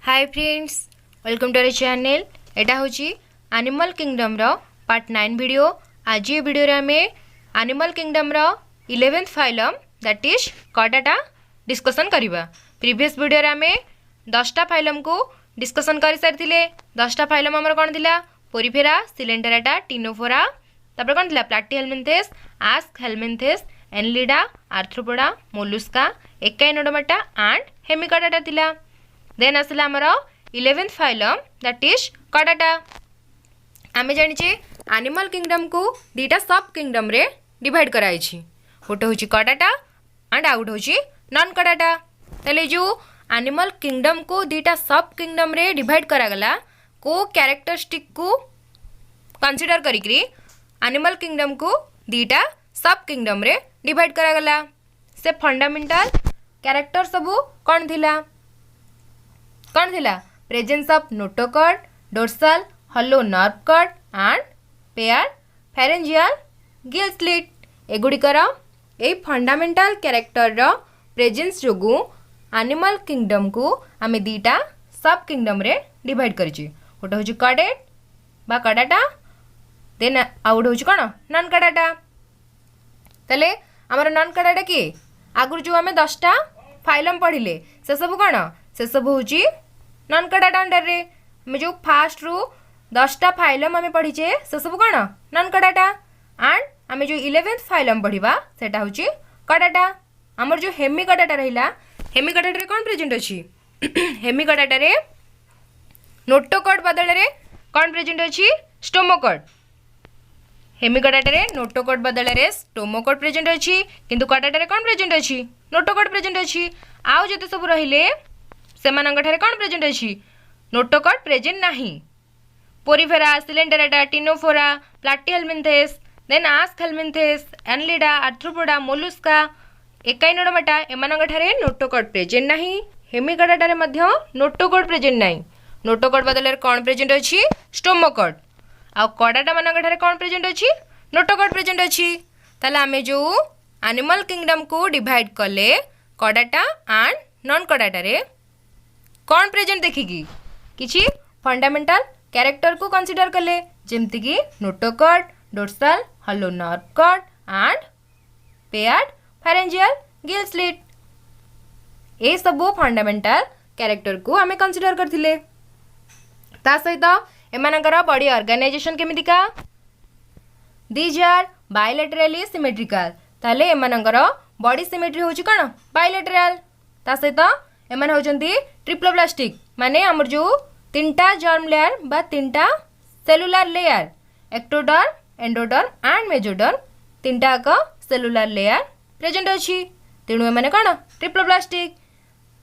Hi friends, welcome to our channel. एटा होची animal kingdom रो पार्ट 9 वीडियो। आज ये वीडियो रे हमें एनिमल किंगडम रो 11th phylum that is Chordata discussion करिबा। प्रीवियस वीडियो रे हमें 10टा फाइलम को डिस्कशन कर सारथिले। 10टा फाइलम हमर कोन दिला? पोरिफेरा, सिलेंडराटा, टिनोफोरा, तापर कोन दिला? Platyhelminthes, Aschelminthes, Annelida, Arthropoda, Mollusca, Echinodermata and Hemichordata दिला। देन आसला आमर 11th phylum that is Chordata. आमे जानिचे एनिमल किंगडम को दीटा सब किंगडम रे डिवाइड कराइछि। गोटे होची कॉर्डाटा एंड आउट होची नॉन कॉर्डाटा। तले जो एनिमल किंगडम को दीटा सब किंगडम रे डिवाइड करा गला को कैरेक्टरिस्टिक को कंसीडर करिकरी एनिमल किंगडम को दीटा सब किंगडम रे डिवाइड करा गला। से फंडामेंटल कैरेक्टर सबू कौन थिला? कौन थिला? Presence of notochord, dorsal, hollow nerve cord and pair pharyngeal gill slit. एगुड़िकर ए फंडामेंटल कैरेक्टर रो प्रेजेंस जोगु एनिमल किंगडम को आमे दीटा सब किंगडम रे डिवाइड करिछि। गोटे होछि कॉर्डेट बा कॉर्डाटा, देन आउट होछि कोन नॉन कॉर्डाटा। तले हमर नॉन कॉर्डाटा की आगुर जो आमे 10टा फाइलम पढ़िले से सब कोन? से सब होछि नॉन कॉर्डाटा अंडर रे। हमें जो फास्ट रु 10टा फाइलम हमें पढ़ीचे से सब कोन? Non Chordata. एंड हमें जो 11th फाइलम पढ़िबा सेटा होछि कॉर्डाटा। हमर जो हेमिकॉर्डाटा रहिला, हेमिकॉर्डाटा रे कोन प्रेजेंट अछि? हेमिकॉर्डाटा रे नोटोकॉर्ड बदल रे कोन प्रेजेंट अछि? स्टोमोकॉर्ड। हेमिकॉर्डाटा रे नोटोकॉर्ड बदल रे स्टोमोकॉर्ड प्रेजेंट अछि, किंतु कॉर्डाटा रे कोन प्रेजेंट अछि? नोटोकॉर्ड प्रेजेंट अछि। आउ जते सब रहिले सेमानंग ठारे कोन प्रेजेंट अछि? नोटोकॉर्ड प्रेजेंट नाही। Porifera, Coelenterata, Ctenophora, Platyhelminthes, then Aschelminthes, Annelida, Arthropoda, Mollusca, Echinodermata एमानंग ठारे नोटोकॉर्ड प्रेजेंट नाही। हेमिकॉर्डाटा रे मध्य नोटोकॉर्ड प्रेजेंट नाही। नोटोकॉर्ड बदल रे कोन प्रेजेंट अछि? स्टोमोकॉर्ड। आ कॉर्डाटा मानंग ठारे कोन प्रेजेंट अछि? नोटोकॉर्ड प्रेजेंट अछि। ताले आमे जो एनिमल किंगडम को डिवाइड कले कॉर्डाटा एंड नॉन कॉर्डाटा रे कौन प्रेजेंट देखिकी किछि फंडामेंटल कैरेक्टर को कंसीडर कले, जेमति कि notochord, dorsal, hollow nerve cord and paired pharyngeal gill slit. ए सबो फंडामेंटल कैरेक्टर को हमें कंसीडर करथिले। ता सहित एमानकर बॉडी ऑर्गेनाइजेशन केमितिका? These are bilaterally symmetrical. ताले एमानकर बॉडी सिमेट्री होछि कोन? बायलैटरल। ता सहित एमान होचंती ट्रिप्लोप्लास्टिक, माने हमर जो तीनटा जर्म लेयर बा तीनटा cellular layer, ectoderm, endoderm and mesoderm, तीनटा का सेलुलर लेयर प्रेजेंट अछि। तेणु एमाने कोन? ट्रिप्लोप्लास्टिक।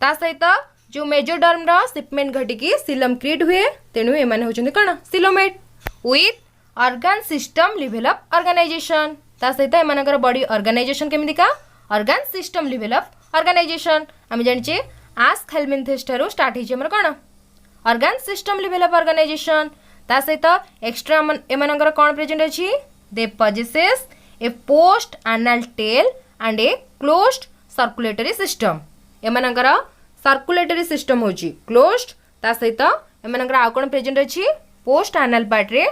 ता सहित जो मेसोडर्म रो शिपमेंट घटिकी सिलम क्रीड हुए, तेणु एमाने होचंती कोन? Coelomate with organ system level of organisation. ता सहित एमानकर बॉडी ऑर्गेनाइजेशन केमितिका? Organ system level of organisation. हम जानिचे आस्क हेल्मिन्थेस ठारू स्टार्ट हिचे हमर कोन? Organ system level of organisation. ता सहित एक्स्ट्रा एमानकर कोन प्रेजेंट अछि? They possesses a post anal tail and a closed circulatory system. एमानकर सर्कुलेटरी सिस्टम होची क्लोज्ड। ता सहित एमानकर आ कोन प्रेजेंट अछि? पोस्ट एनल पार्ट रे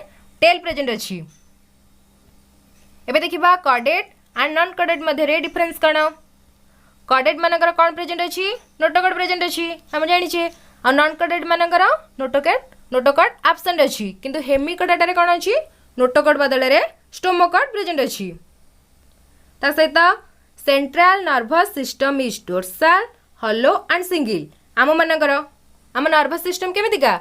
टेल प्रेजेंट अछि। एबे देखिबा कॉर्डेट एंड नॉन कॉर्डेट मध्ये रे डिफरेंस कोन? कॉर्डेट मानकर कोन प्रेजेंट अछि? नोटोकॉर्ड प्रेजेंट अछि, हम जानिछे। आ नॉन कॉर्डेट मानकर नोटोकॉर्ड एब्सेंट अछि, किंतु हेमिकॉर्डाटा रे कोन अछि? नोटोकॉर्ड बदल रे स्टोमोकॉर्ड प्रेजेंट अछि। ता सहित central nervous system is dorsal, hollow and single. आम मानकर आम नर्वस सिस्टम केमितिका?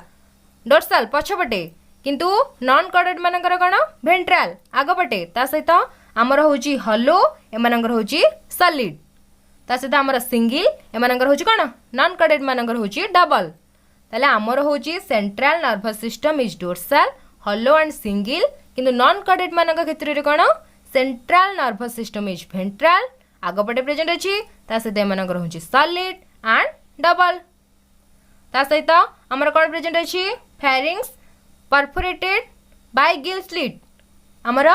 डोर्सल पछपटे, किंतु नॉन कॉर्डेट मानकर कोन? वेंट्रल आगपटे। ता सहित आमर होची हॉलो, एमानकर होची सॉलिड। ता सहित आमर सिंगल, एमानकर होची कोन? नॉन कॉर्डेट मानकर होची डबल। ताले आमर होची central nervous system is dorsal, hollow and single, किंतु नॉन कॉर्डेट मानक क्षेत्र रे कोन? Central nervous system is ventral आगपटे प्रेजेंट अछि। ता सहित एमानकर होची सॉलिड एंड डबल। ता सहित आमर कोन प्रेजेंट अछि? Pharynx perforated bye Gill slit. आमर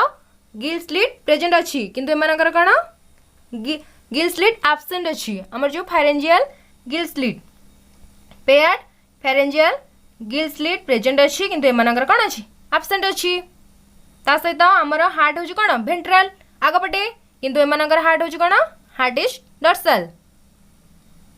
गिल स्लिट प्रेजेंट अछि, किंतु एमानकर कोन? गिल स्लिट एब्सेंट अछि। आमर जो pharyngeal gill slit paired pharyngeal gill slit present अच्छी किंतु एमानकर कौन अच्छी एब्सेंट अच्छी ता सहित आमर हार्ट हूँ कौन भेंट्राल आगपटे किंतु एमानकर हार्ट हूँ कौन हार्ट इज डर्साल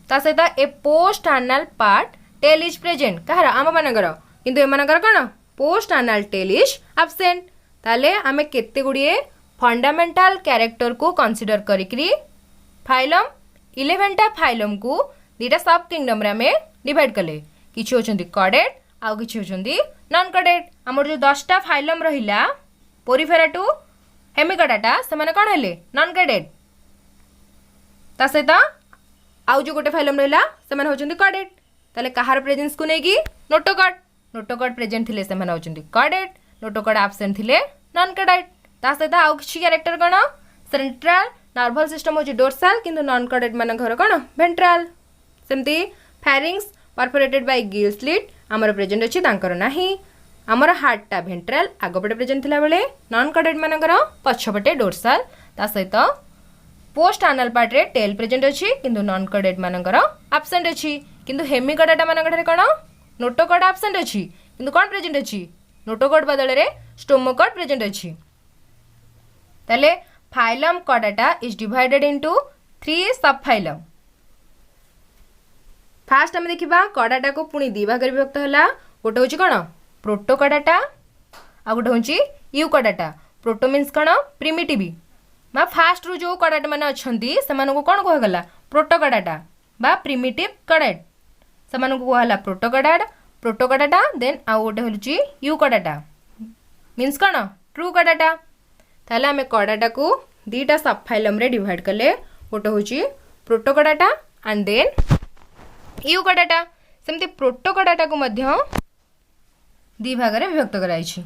ता सहित ए post anal part tail is present कहार आम मानकर किंतु एमानकर कौन post anal tail is absent ताले आमे केते गुड़िए फंडामेंटल कैरेक्टर को कंसीडर करिकरी फाइलम 11टा फाइलम को दीटा सब किंगडम रे आमे डिवाइड कले किछि होचंदी कॉर्डेट आउ किछि होचंदी नॉन कॉर्डेट हमर जो 10टा फाइलम रहिला पोरिफेरा टू हेमिकडाटा से माने कोन हेले नॉन कॉर्डेट ता सहित आउ जो गोटे फाइलम रहिला से माने होचंदी कॉर्डेट ताले कहार प्रेजेंस को नेकी नोटोकॉर्ड प्रेजेंट थिले से माने होचंदी कॉर्डेट नोटोकॉर्ड एब्सेंट थिले नॉन कॉर्डेट ता सहित आउ किछि कैरेक्टर कोन सेंट्रल नर्वस सिस्टम होची डोर्साल किंतु नॉन कॉर्डेट मान घर कोन वेंट्राल सेमती pharynx perforated bye Gill slit हमर प्रेजेंट अछि तांकर नाही हमर हार्टटा वेंट्राल आगपटे प्रेजेंट थिला बेले नॉन कॉर्डेट मानकर पछपटे डोर्साल ता सहित पोस्ट एनाल पार्ट रे टेल प्रेजेंट अछि किंतु नॉन कॉर्डेट मानकर एब्सेंट अछि किंतु हेमिकडाटा मानकर कोन नोटोकॉर्ड एब्सेंट अछि किंतु कोन प्रेजेंट अछि नोटोकॉर्ड बदल रे स्टोमोकॉर्ड प्रेजेंट अछि ताले phylum Chordata is divided into 3 सब फाइलम फास्ट हम देखिबा कॉर्डाटा को पुनी दी भाग रे विभक्त हला गोटे होची कोन प्रोटोकॉर्डाटा आ गोटे होची यूकॉर्डाटा प्रोटो मींस कोन प्रिमिटिव बा फास्ट रु जो कॉर्डाटा माने अछंती समान को कोन कहला गला प्रोटोकॉर्डाटा बा प्रिमिटिव कॉर्डेट समान को कहला प्रोटोकॉर्डाटा देन आ गोटे होची यूकॉर्डाटा मींस कोन ट्रू कॉर्डाटा ताले आमे कॉर्डाटा को दीटा सब फाइलम रे डिवाइड कले गोटे होची प्रोटोकॉर्डाटा एंड देन यूकॉर्डाटा सेमती प्रोटोकॉर्डाटा को मध्य दी भाग रे विभक्त कराई छी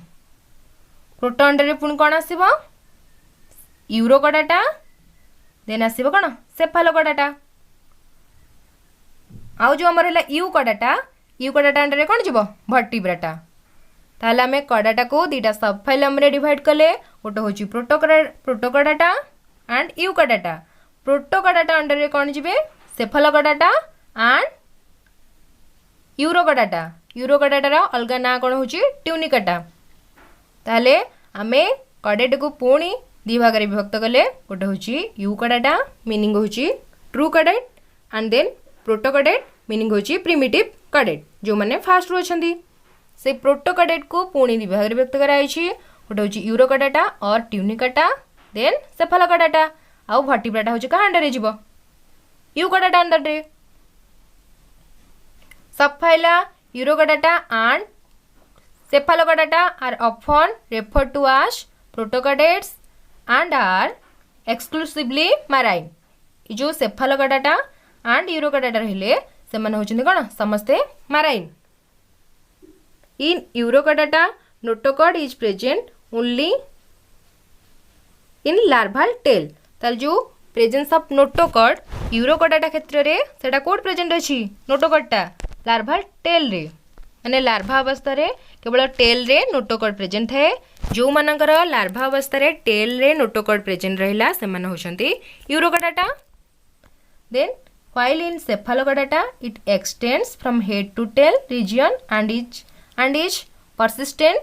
प्रोटो अंडर रे पुन कोन आसीबो यूरोकॉर्डाटा देन आसीबो कोन सेफालोकॉर्डाटा आउ जो हमर हला यूकॉर्डाटा अंडर रे कोन जिवो वर्टिब्राटा ताले आमे कॉर्डाटा को दीटा सब फाइलम रे डिवाइड कले गोटे होची प्रोटोकॉर्डाटा एंड यूकॉर्डाटा प्रोटोकॉर्डाटा अंडर रे कोन जिवे सेफालोकॉर्डाटा एंड यूरोकॉर्डाटा रा अलगा ना कोन होची ट्यूनिकाटा ताले आमे कॉर्डेट को पुणी दी भाग रे विभक्त कले गोटे होची यूकॉर्डाटा मीनिंग होची true chordate and then protochordate meaning होची प्रिमिटिव कॉर्डेट जो माने फास्ट रो अछंती से प्रोटोकॉर्डेट को पुणी दी भाग रे व्यक्त कराई छी गोटे होची यूरोकॉर्डाटा और ट्यूनिकाटा देन सेफालोकॉर्डाटा आउ वर्टिब्राटा होची का अंडर रे जिवो यूकॉर्डाटा अंडर रे sub phyla Urochordata and cephalochordata are often referred to as protochordates and are exclusively marine. जो cephalochordata and urochordata रहिले से मन होचंदी कोन समस्ते marine. In urochordata notochord is present only in larval tail. ताल जो प्रेजेंस ऑफ नोटोकॉर्ड यूरोकॉर्डाटा क्षेत्र रे सेटा कोड प्रेजेंट अछि नोटोकॉर्डटा लार्वाल टेल रे माने लार्भा अवस्था रे केवल टेल रे नोटोकॉर्ड प्रेजेंट है जो मानकर लार्भा अवस्था रे टेल रे नोटोकॉर्ड प्रेजेंट रहिला से मन होछंती Urochordata. Then while in cephalochordata it extends from head to tail region and is persistent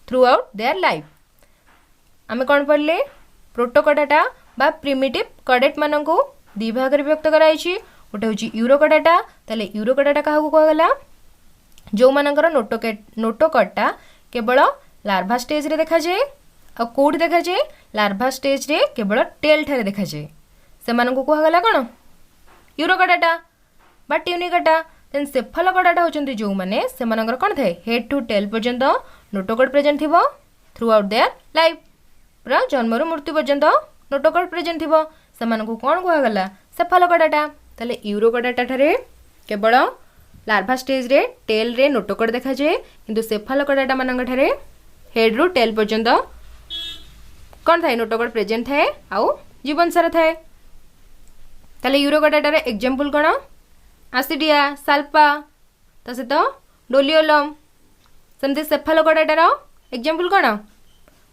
throughout their life. आमे कोन पढ़ले प्रोटोकॉर्डाटा बा प्रिमिटिव कॉर्डेट मानकू दी भाग रे व्यक्त कराई छी गोटे होची यूरोकॉर्डाटा तले यूरोकॉर्डाटा काहा को कहला जो मानकर नोटोकॉर्डटा केवल लार्भा स्टेज रे देखा जाए आ कोड देखा जाए लार्भा स्टेज रे केवल टेल ठारे देखा जाए से मानकू कहला कोन यूरोकॉर्डाटा बा ट्यूनिकाटा. देन सेफालोकॉर्डाटा होचंती जो माने से मानकर कोन थाए हेड टू टेल पर्यंत नोटोकॉर्ड प्रेजेंट थिबो थ्रू आउट देयर लाइफ पूरा जन्म रु मृत्यु पर्यंत नोटोकॉर्ड प्रेजेंट थिबो से मानकू कोन कहला सेफालोकॉर्डाटा. तले यूरोकॉर्डाटा ठारे केवल लार्भा स्टेज रे टेल रे नोटोकॉर्ड देखा जाए किंतु सेफालोकॉर्डाटा मानक ठारे हेड रु टेल पर्यंत कोन थाए नोटोकॉर्ड प्रेजेंट थाए आउ जीवन सारा थाए. ताले यूरोकॉर्डाटा रे एग्जांपल कोन एसिडिया साल्पा ता सहित डोलियोलम सेमते सेफालोकॉर्डाटा रो एग्जांपल कोन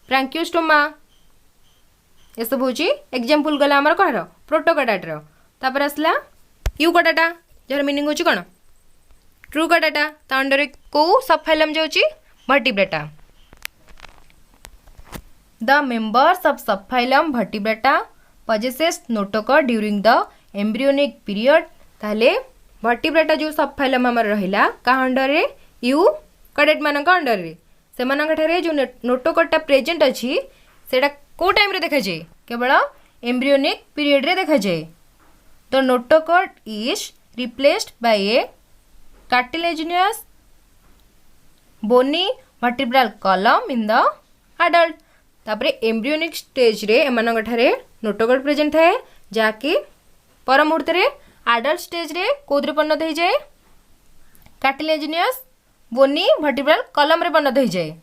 ब्रांकियोस्टोमा ये सब होची एग्जांपल गला हमर कहर प्रोटोकॉर्डाटा रो. तापर असला यूकॉर्डाटा जर मीनिंग होची कोन ट्रू कार्डाटा ता अंडर को सब फाइलम जाउची Vertebrata the members of sub phylum Vertebrata possesses notochord during the embryonic period ताले वर्टिब्रेटा जो सब फाइलम हमर रहिला का अंडर रे यू कडेट मानक अंडर रे से मानक ठारे जो नोटोकॉर्डटा प्रेजेंट अछि सेटा को टाइम रे देखा जाय केवल एम्ब्रियोनिक पीरियड रे देखा जाय the notochord is replaced by a cartilaginous bony vertebral column in the adult तापरे एम्ब्रियोनिक स्टेज रे एमानक ठारे नोटोकॉर्ड प्रेजेंट थाए जाकि पर मुहूर्त रे एडल्ट स्टेज रे कोदरे परिणत हो जाए कार्टिलेजिनियस बोनी वर्टिब्रल कॉलम रे परिणत हो जाए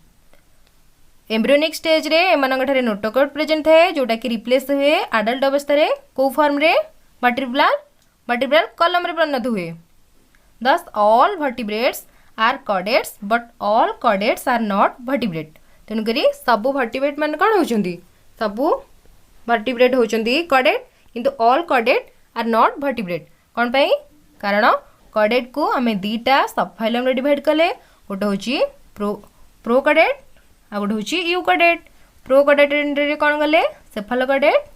एम्ब्रियोनिक स्टेज रे एमानक ठारे नोटोकॉर्ड प्रेजेंट थाए जोटा कि रिप्लेस हुए एडल्ट अवस्था रे को फॉर्म रे वर्टिब्रल कॉलम रे परिणत हुए thus all vertebrates are chordates but all chordates are not vertebrate तेणुकरी सबू वर्टिब्रेट मान कौन होचंदी सबू वर्टिब्रेट होचंदी कॉर्डेट किंतु all chordate are not vertebrate कौन पाई कारण कॉर्डेट को आमे दीटा सब फाइलम रे डिवाइड कले गोटे होची प्रोकॉर्डेट आ गोटे होची यूकॉर्डेट प्रोकॉर्डेट रे कौन गले सेफालोकॉर्डेट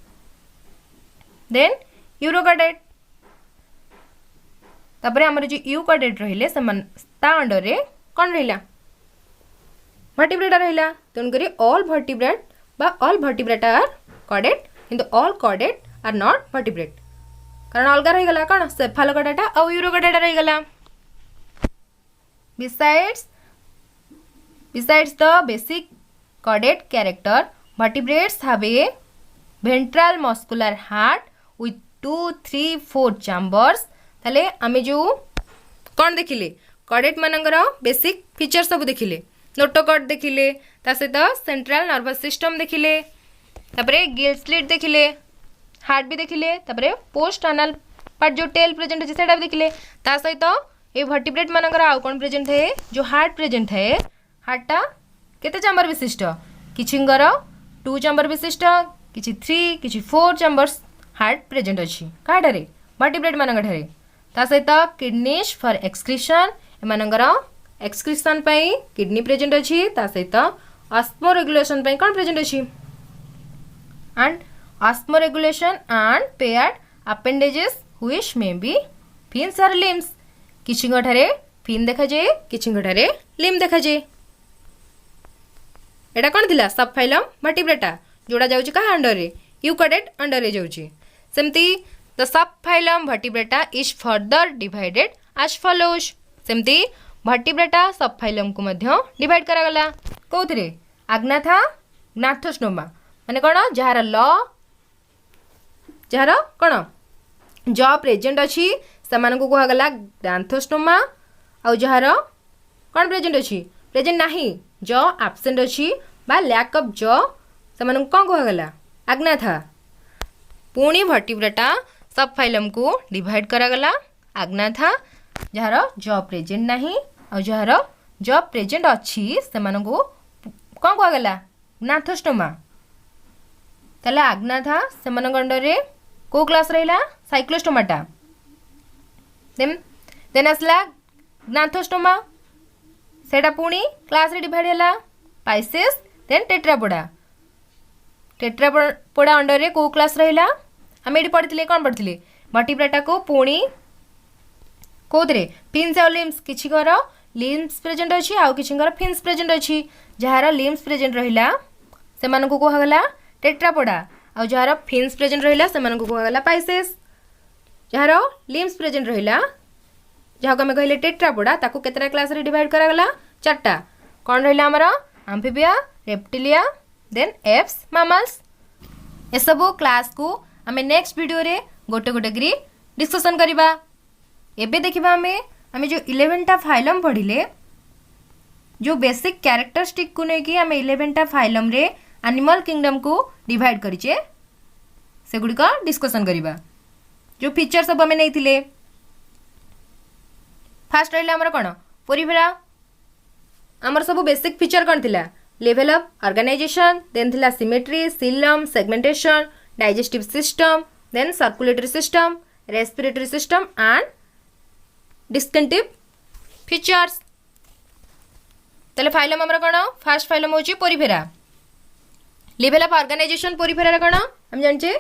देन यूरोकॉर्डेट तापरे हमर जो यूकॉर्डेट रहिले समान ता अंडर रे कौन रहिला वर्टिब्रेटा रहिला तेणुकरी ऑल वर्टिब्रेट बा ऑल वर्टिब्रेटा आर कॉर्डेट किंतु all chordate are not vertebrate कारण अलग रही गला कौन सेफालोकॉर्डेटा और यूरोकॉर्डेटा रही गला besides the basic chordate character vertebrates have a ventral muscular heart with 2 3 4 chambers ताले आमे जो कौन देखिले कॉर्डेट मानकर बेसिक फीचर सब देखिले नोटोकॉर्ड देखिले ता सहित सेंट्रल नर्वस सिस्टम देखिले तापरे गिल स्लिट देखिले हार्ट भी देखिले तापरे पोस्ट एनल पार्ट जो टेल प्रेजेंट अछि सेटा भी देखिले ता सहित ए वर्टिब्रेट मानकर आउ कोन प्रेजेंट है जो हार्ट प्रेजेंट है हार्टटा केते चैम्बर विशिष्ट किछिंगर 2 चैम्बर विशिष्ट किछि 3 किछि 4 चैम्बर्स हार्ट प्रेजेंट अछि काटारे वर्टिब्रेट मानकर ठारे ता सहित किडनीज फॉर एक्सक्रीशन एमानकर एक्सक्रीशन पई किडनी प्रेजेंट अछि ता सहित ऑस्मो रेगुलेशन पई कोन प्रेजेंट अछि and osmoregulation and paired appendages which may be fins or limbs किछिंग ठारे फिन देखा जाए किछिंग ठारे लिम देखा जाए एटा कोन थिला सब फाइलम वर्टिब्रेटा जोड़ा जाउची का अंडर रे यूकॉर्डेट अंडर रे जाउची सेमती the sub phylum Vertebrata is further divided as follows सेमती वर्टिब्रेटा सब फाइलम को मध्य डिवाइड करा गला कोथरे आग्नाथा ग्नाथोस्टोमा माने कोन जहार ल जहार कोन ज प्रेजेंट अछि समान को कहा गला ग्नाथोस्टोमा आ जहार कोन प्रेजेंट अछि प्रेजेंट नाही ज एब्सेंट अछि बा लैक ऑफ ज समान को कहा गला आग्नाथा पुणी वर्टिब्रेटा सब फाइलम को डिवाइड करा गला आग्नाथा जहार ज प्रेजेंट नाही और जहार ज प्रेजेंट अछि समान को कौन कहा गला ग्नाथोस्टोमा ताले आग्नाथा समान अंडर रे को क्लास रहिला साइक्लोस्टोमाटा देन असला ग्नाथोस्टोमा सेटा पुणी क्लास रे डिवाइड हैला पाइसेस देन टेट्रापोडा अंडर रे को क्लास रहिला हम एडी पढ़िथिले कोन पढ़िथिले वर्टिब्रेटा को पुणी कोदरे फिन्स और लिम्स किछि कर लिम्स प्रेजेंट अछि आउ किछि कर फिन्स प्रेजेंट अछि जहार लिम्स प्रेजेंट रहिला से मान को कहा गला टेट्रापोडा आउ जहार फिन्स प्रेजेंट रहिला से मान को कहा गला पाइसेस जहार लिम्स प्रेजेंट रहिला जहा को हम कहले टेट्रापोडा ताको केतरा क्लास रे डिवाइड करा गला चारटा कोन रहिला हमरा Amphibia Reptilia then Aves mammals ए सब क्लास को हमें नेक्स्ट वीडियो रे गोटे गोटे करी डिस्कशन करिबा एबे देखिबा हमें जो 11टा फाइलम पढ़िले जो बेसिक कैरेक्टरिस्टिक को लेकिन आम 11टा फाइलम रे एनिमल किंगडम को डिवाइड करिचे से गुडी का डिस्कशन करिबा जो फीचर सब हमें नहीं थिले फास्ट रहिला हमर कोन पोरिफेरा हमर सब बेसिक फीचर कोन थिला लेवल ऑफ ऑर्गेनाइजेशन देन थिला symmetry coelom segmentation digestive system then circulatory system respiratory system and distinctive features ताले फाइलम हमर कोन फर्स्ट फाइलम होची Porifera level of organisation Porifera रे कोन हम जानचे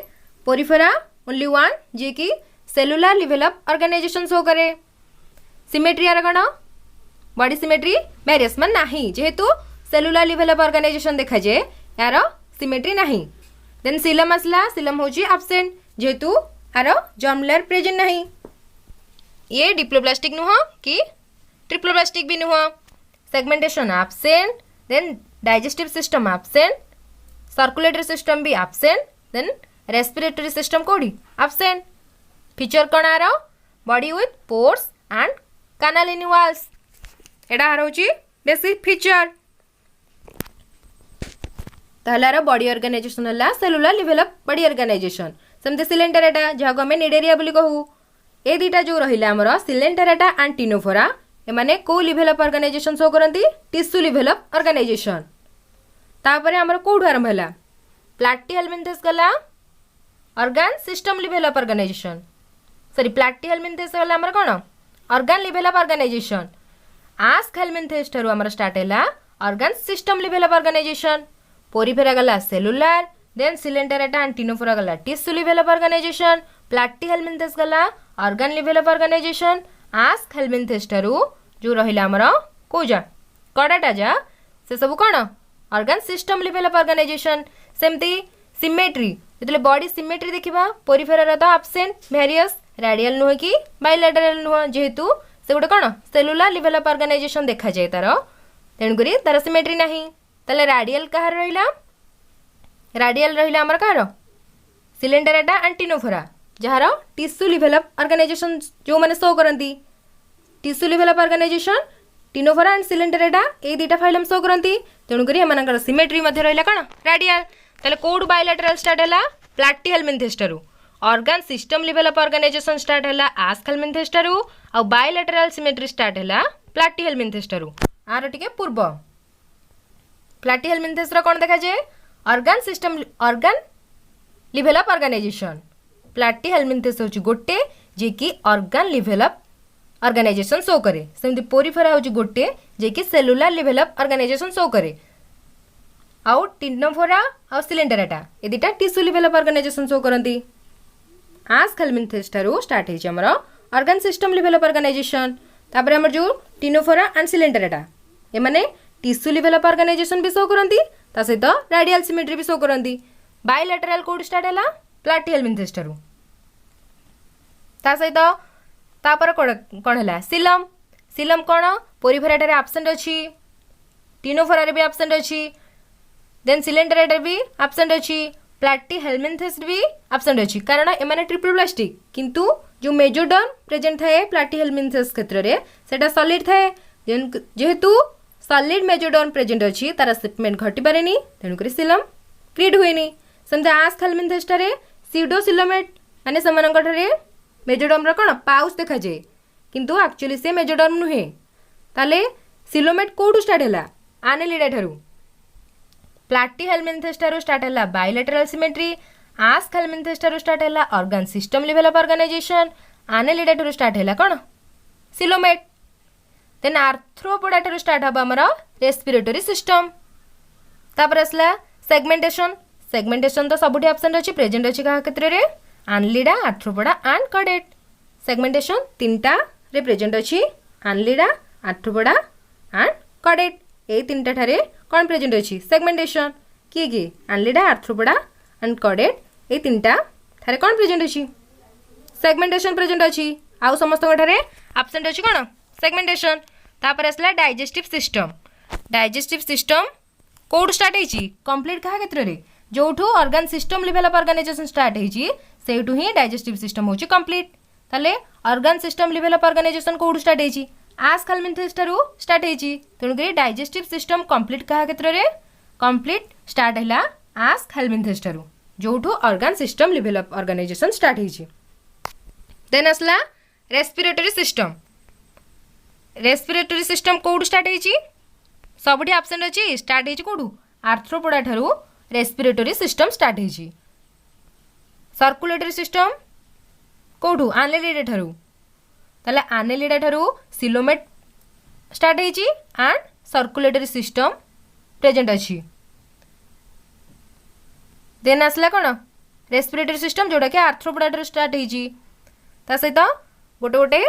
पोरिफेरा ओनली वन जे कि cellular level of organisation show करे सिमेट्री रे कोन बॉडी सिमेट्री वेरियस मन नाही जेहेतु सेलुलर लेवल ऑफ ऑर्गेनाइजेशन देखा जे यार सिमेट्री नाही देन सिलम असला सिलम होची एब्सेंट जेहेतु यार जर्म लेयर प्रेजेंट नहीं ये डिप्लोप्लास्टिक नुह कि ट्रिप्लोप्लास्टिक भी नुह segmentation absent then digestive system absent circulatory system भी एब्सेंट देन रेस्पिरेटरी सिस्टम कोडी एब्सेंट फीचर कोन are body with pores and कैनालिनी वॉल्स एडा आर होची बेसिक फीचर तालार बॉडी ऑर्गेनाइजेशन हला cellular level of body organisation सेमते सिलेंटेरेटा जहाको हमें निडेरिया बोली कहू ए दीटा जो रहिला हमर सिलेंटेरेटा एंड टिनोफोरा ए माने को लेवल ऑफ ऑर्गेनाइजेशन शो करंती टिश्यू लेवल ऑफ ऑर्गेनाइजेशन तापरे हमर कोड आरंभ हला प्लैटिहेल्मिन्थेस गला organ system level of organisation sorry Platyhelminthes गला हमर कोन organ level of organisation Aschelminthes ठरु हमर स्टार्ट हला organ system level of organisation Porifera गला cellular then Coelenterata and Ctenophora गला tissue level of organisation Platyhelminthes गला organ level of organisation Aschelminthes ठरु जो रहिला हमर कोजा कडाटा जा से सब कोन organ system level of organisation सेमती सिमेट्री जतले बॉडी सिमेट्री देखिबा पोरिफेरा रा तो एब्सेंट वेरियस रेडियल नुह कि बायलैटरल नुह जेहेतु से गोटे कोन सेलुलर लेवल ऑफ ऑर्गेनाइजेशन देखा जाय तार तेणुकरी तार सिमेट्री नाही ताले रेडियल कहार रहिला रेडियल रहिला हमर कहार सिलेंटेरेटा एंड टिनोफोरा जहार टिश्यू लेवल ऑफ ऑर्गेनाइजेशन जो माने शो करंती tissue level of organisation Ctenophora and Coelenterata ए दीटा फाइलम शो करंती तेणुकरी एमानकर सिमेट्री मध्ये रहिला कोन रेडियल ताले कोड बायलैटरल स्टार्ट हला प्लैटिहेल्मिन्थेस ठरु organ system level of organisation start हला आस्कहेल्मिन्थेस ठरु आ बायलैटरल सिमेट्री स्टार्ट हला प्लैटिहेल्मिन्थेस ठरु आर टिके पूर्व प्लैटिहेल्मिन्थेस रो कोन देखा जे organ system organ level of organisation Platyhelminthes होची गोटे जे कि organ level of organisation show करे सेमती पोरिफेरा होची गोटे जे कि cellular level of organisation show करे आउ टिनोफोरा आउ सिलेंटेरेटा ए दिटा tissue level of organisation show करंती आस्कहेल्मिन्थेस ठारू स्टार्ट हेची हमर organ system level of organisation तापर हमर जो टिनोफोरा एंड सिलेंटेरेटा ए माने टिश्यू लेवल ऑफ ऑर्गेनाइजेशन भी शो करंती ता सहित रेडियल सिमेट्री भी शो करंती बायलैटरल कोड स्टार्ट हला प्लैटिहेल्मिन्थेस ठारू ता सहित तापर कोन हला सिलम सिलम कोन पोरिफेरा रे एब्सेंट अछि टिनोफोरा रे भी एब्सेंट अछि देन सिलेंटेरेटा भी एब्सेंट अछि प्लैटिहेल्मिन्थेस भी एब्सेंट अछि कारण ए माने ट्रिप्लोप्लास्टिक किंतु जो मेजोडर्म प्रेजेंट थाए प्लैटिहेल्मिन्थेस क्षेत्र रे सेटा सॉलिड थाए जेहेतु सॉलिड मेजोडर्म प्रेजेंट अछि तार शिपमेंट घटी पारेनी तेणुकरी सिलम क्रिएट हुएनी सेमते आस्कहेल्मिन्थेस रे सीडोसिलोमेट माने समानंकठरे मेजोडर्म रा कोन पाउच देखा जे किंतु एक्चुअली से मेजोडर्म नुहे ताले सिलोमेट कोडू स्टार्ट हला आनेलिडा ठारू प्लैटिहेल्मिन्थेस ठारू स्टार्ट हला बायलैटरल सिमेट्री आस्कहेल्मिन्थेस ठारू स्टार्ट हला organ system level of organisation Annelida ठारू स्टार्ट हला कोन सिलोमेट देन आर्थ्रोपोडा ठारू स्टार्ट हबा हमर रेस्पिरेटरी सिस्टम तापर असला सेगमेंटेशन सेगमेंटेशन तो सबुठी एब्सेंट अछि प्रेजेंट अछि का क्षेत्र रे आनलिडा आर्थ्रोपोडा एंड कडेट सेगमेंटेशन तीनटा रे प्रेजेंट अछि आनलिडा आर्थ्रोपोडा एंड कडेट ए तीनटा ठारे कोन प्रेजेंट अछि सेगमेंटेशन की आनलिडा आर्थ्रोपोडा एंड कडेट ए तीनटा ठारे कोन प्रेजेंट अछि सेगमेंटेशन प्रेजेंट अछि आउ समस्त ठारे एब्सेंट अछि कोन सेगमेंटेशन तापर असला डाइजेस्टिव सिस्टम कोड स्टार्ट हेची कंप्लीट का क्षेत्र रे जोठू organ system level of organisation start हेची सेठू ही डाइजेस्टिव सिस्टम होची कंप्लीट ताले organ system level of organisation कोड स्टार्ट हेची आस्कहेल्मिन्थेस ठारू स्टार्ट हेची तेणुकरी डाइजेस्टिव सिस्टम कंप्लीट का क्षेत्र रे कंप्लीट स्टार्ट हैला आस्कहेल्मिन्थेस ठारू जोठू organ system level of organisation start हेची देन असला रेस्पिरेटरी सिस्टम कोड स्टार्ट हेची सबुठी एब्सेंट अछि स्टार्ट हेची कोडू आर्थ्रोपोडा ठारू रेस्पिरेटरी सिस्टम स्टार्ट हेची सर्कुलेटरी सिस्टम कोडू आनेलिडा ठारू ताले आनेलिडा ठारू सिलोमेट स्टार्ट होइछि एंड सर्कुलेटरी सिस्टम प्रेजेंट अछि। देन आसला कौन रेस्पिरेटरी सिस्टम जोटा कि आर्थ्रोपोडा स्टार्ट होइछि। ता सहित गोटे गोटे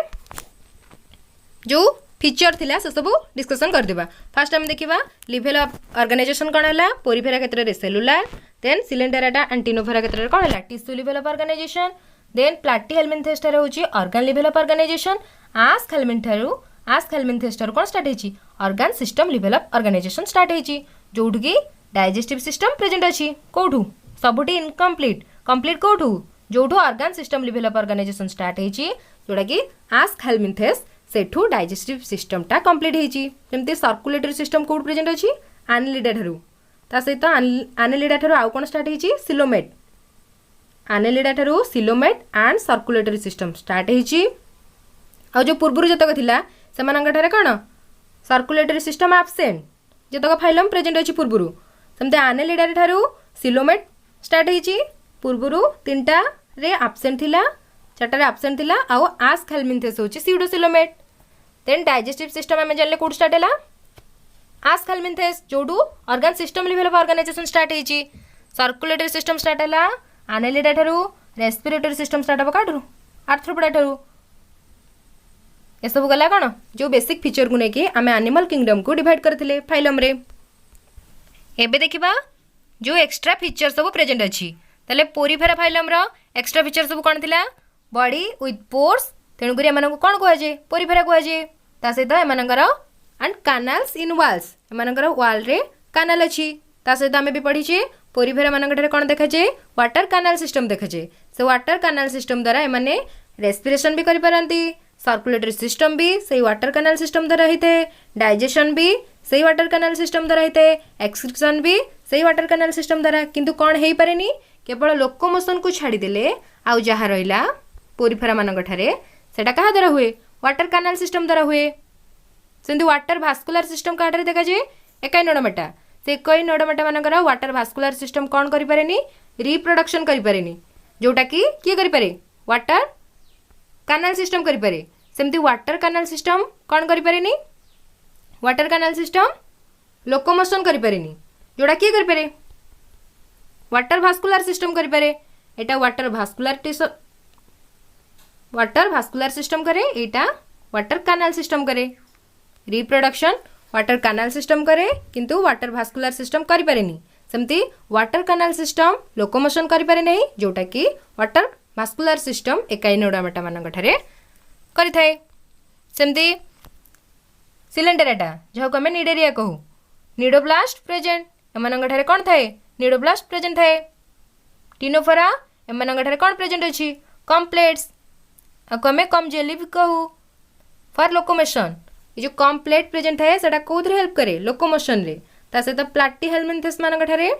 जो फीचर थिला से सब डिस्कशन करदेबा। फास्ट हम देखिबा लेवल ऑफ ऑर्गेनाइजेशन कौन है पोरिफेरा क्षेत्र में cellular, then coelenterata and ctenophora क्षेत्र में कौन है tissue level of organisation, then platyhelminthes होची ऑर्गन लेवल ऑफ ऑर्गेनाइजेशन, आस्क कौन स्टार्ट होची organ system level of organisation start होची जोठु की डाइजेस्टिव सिस्टम प्रेजेंट अछि कोठु सबुटी इनकम्प्लीट कंप्लीट कोठु जोठु organ system level of organisation start होची जोटा कि आस्क हेल्मिन्थेस सेठू डाइजेस्टिव सिस्टम टा कंप्लीट होची। जेमती सर्कुलेटरी सिस्टम कोड प्रेजेंट अछि एनालिडा ठारू, ता सहित एनालिडा ठारू आउ कोन स्टार्ट होची सिलोमेट, एनालिडा ठारू coelomate and circulatory system start होची। आ जो पूर्व जतक थिला सेमानंग ठारे कोन सर्कुलेटरी सिस्टम एब्सेंट जतक फाइलम प्रेजेंट अछि पूर्वरु, सेमते एनालिडा ठारू सिलोमेट स्टार्ट होची पूर्वरु तीनटा रे एब्सेंट थिला चारटा एब्सेंट थिला आउ आस्क हेल्मिन्थेस होची सीडोसिलोमेट। देन डाइजेस्टिव सिस्टम आमे जानले कोड स्टार्ट हैला आस्क हेल्मिन्थेस जोडू organ system level of organisation start होची। सर्कुलेटरी सिस्टम स्टार्ट हैला एनालिडा ठारू, रेस्पिरेटरी सिस्टम स्टार्ट हो काठरू आर्थ्रोपोडा ठारू। ए सब गला कोन जो बेसिक फीचर को नेकी आमे एनिमल किंगडम को डिवाइड करथिले फाइलम रे। एबे देखिबा जो एक्स्ट्रा फीचर सब प्रेजेंट अछि तले पोरिफेरा फाइलम रो एक्स्ट्रा फीचर सब कोन थिला बॉडी विथ पोर्स तेणुक एम कौन कहुए पोरिफेरा कहुए ता सहित एम एंड कानाल्स इन वाल्स एम वाल रे कानाल अच्छी ता सहित आम भी पढ़ीचे पोरिफेरा मान कौन देखाए वाटर कानाल सिस्टम देखाए से वाटर कानाल सिस्टम द्वारा एम रेस्पिरेशन भी करिपारंती, सर्कुलेटरी सिस्टम भी सही वाटर कानाल सिस्टम द्वारा होता है, डाइजेशन भी सही वाटर कानाल सिस्टम द्वारा होता है, एक्सक्रीशन भी सही वाटर कानाल सिस्टम द्वारा किंतु कौन हो पारेनी केवल लोकोमोशन को छाड़देले आउ जहाँ रहा पोरिफेरा मानक ठारे सेटा कहा द्वारा हुए वाटर कानाल सिस्टम द्वारा हुए। सेमती वाटर भास्कुलर सिस्टम क्या देखा जाए एकाई नोडोमेटा से एकाई नोडोमेटा मानकर वाटर भास्कुलर सिस्टम कौन करें रिप्रोडक्शन करें जोटा कि किए करें वाटर कानाल सिस्टम करें। सेमती वाटर कानाल सिस्टम कौन करें वाटर कानाल सिस्टम लोकोमोशन करें जोटा किए करें वाटर भास्कुलर सिस्टम करें। एटा वाटर भास्कुलर सिस्टम करे एटा वाटर कानाल सिस्टम करे। रिप्रोडक्शन वाटर कानाल सिस्टम करे किंतु वाटर भास्कुलर सिस्टम करि पारेनी। सेमती वाटर कानाल सिस्टम लोकोमोशन करि पारे नहीं जोटा कि वाटर भास्कुलर सिस्टम एकाई नोडोमेटा मानक ठारे करि थाए। सेमती सिलेंडरेटा जहाँ को आम निडेरिया कहू निडोब्लास्ट प्रेजेंट एमानक ठारे कौन थाए निडोब्लास्ट प्रेजेंट थाए। टिनोफोरा एमानक ठारे कौन प्रेजेंट अछि कॉम्प्लेट्स आमे कम जेली भी कहू फॉर लोकोमोशन ये जो कॉम्प्लेट प्रेजेंट है सेटा कोथरे हेल्प करे लोकोमोशन रे ता सहित प्लाटीहेल्मिन्थेस मानक ठारे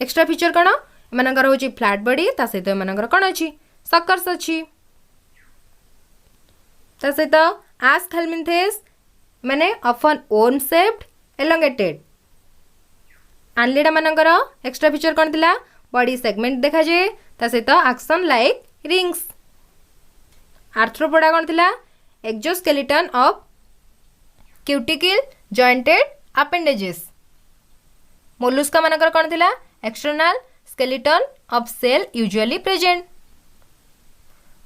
एक्स्ट्रा फीचर कौन एमानकर होची फ्लैट बॉडी ता सहित एमानकर कौन अछि सकर्स अछि ता सहित आस्क हेल्मिन्थेस माने ऑफन ओन शेप्ड एलोंगेटेड। आनलिडा मानकर एक्स्ट्रा फीचर कौन थिला बॉडी सेगमेंट देखा जाए ता सहित एक्शन लाइक रिंग्स। आर्थ्रोपोडा कौन थिला exoskeleton of cuticle jointed appendages. Mollusca मानकर कौन थिला external skeleton of shell usually present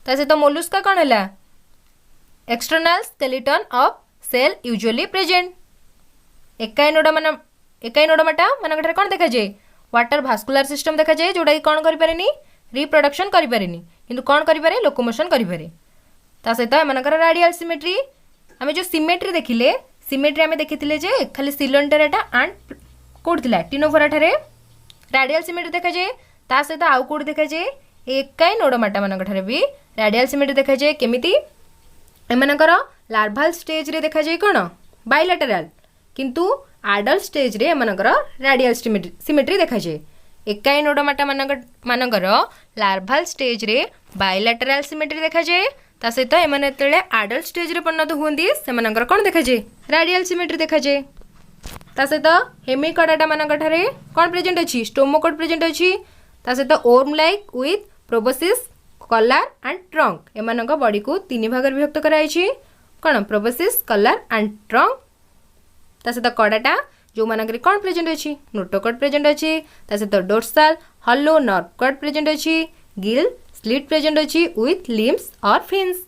ता सहित मोलुस्का कौन हैला external skeleton of shell usually present. एकाई नोडोमेटा मानक ठारे कौन देखा जाए वाटर भास्कुलर सिस्टम देखा जाए जोटा कि कौन करें रिप्रोडक्शन करें किंतु कौन करें लोकोमोशन करें। ता सहित एमानकर रेडियल सिमेट्री आमे जो सिमेट्री देखिले सिमेट्री आमे देखिथिले जे खाली सिलेंडरेटा एंड कोड थिला टिनोफोरा ठारे रेडियल सिमेट्री देखा जाए ता सहित आउ कोड देखा जाए एकाई नोडोमेटा मानक ठारे भी रेडियल सिमेट्री देखा जाए केमिति एमानकर लार्भाल स्टेज रे देखा जाए कोन बायलैटरल किंतु एडल्ट स्टेज रे एमानकर रेडियल सिमेट्री देखा जाए। एकाई नोडोमेटा मानकर लार्भाल स्टेज रे बायलैटरल सिमेट्री देखा जाए ता सहित एमाने एडल्ट स्टेज रे परिणत हुंदी सेमानकर कोन देखा जाए रेडियल सिमेट्री देखा जाए। ता सहित हेमिकॉर्डाटा मानक ठारे कोन प्रेजेंट अछि स्टोमोकोड प्रेजेंट अछि ता सहित worm like with proboscis collar and trunk एमानक बॉडी को तीन भाग विभक्त कराइछि कौन प्रोबोसिस कलर एंड ट्रंक ता सहित कड़ाटा जो मानक कौन प्रेजेंट अच्छी नोटोकॉर्ड प्रेजेंट अच्छी ता सहित dorsal hollow nerve cord present अच्छी गिल स्लिट प्रेजेंट अच्छी विथ लिम्स और फिन्स